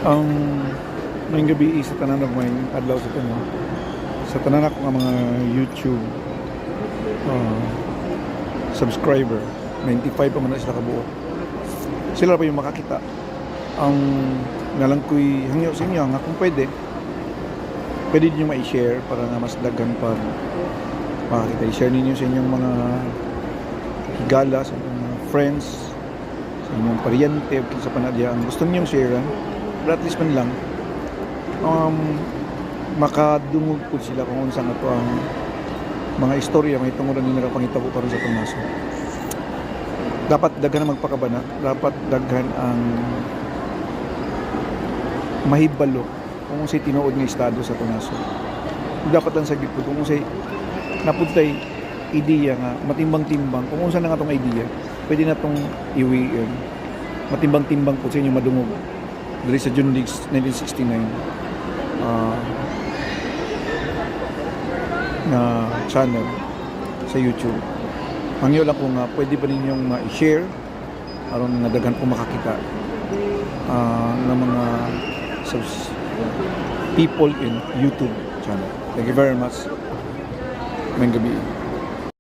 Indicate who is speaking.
Speaker 1: Ang ngayong gabi sa tanan ng may adlaw sa tanan. Sa tanan ako nga mga YouTube subscriber, 95 pa man na sila kabuo. Sila pa yung makakita. Ang nalang ko'y hangyo sa inyo nga kung pwede niyo ma-share para nga mas daghan pa makakita. I-share ninyo sa inyong mga higala, sa inyong mga friends, sa inyong paryente, sa panadya ang gusto ninyong share, but at least man lang makadungog po sila kung unsa nga to ang mga istorya may tungod ni nila pangitabo karon sa Tomaso. Dapat daghan ang magpakabana, dapat daghan ang mahibalo kung unsay tinuod nga estado sa Tomaso. Dapat lang saglit po kung unsay napuntay ideya nga matimbang-timbang kung unsa na nga tong ideya pwede na tong iwiin matimbang-timbang po sa inyo madungog diri sa June 1969 na channel sa YouTube. Hangyo lang kung pwede ba ninyong ma-share aron nga daghan po makakita ng mga people in YouTube channel. Thank you very much. May gabi.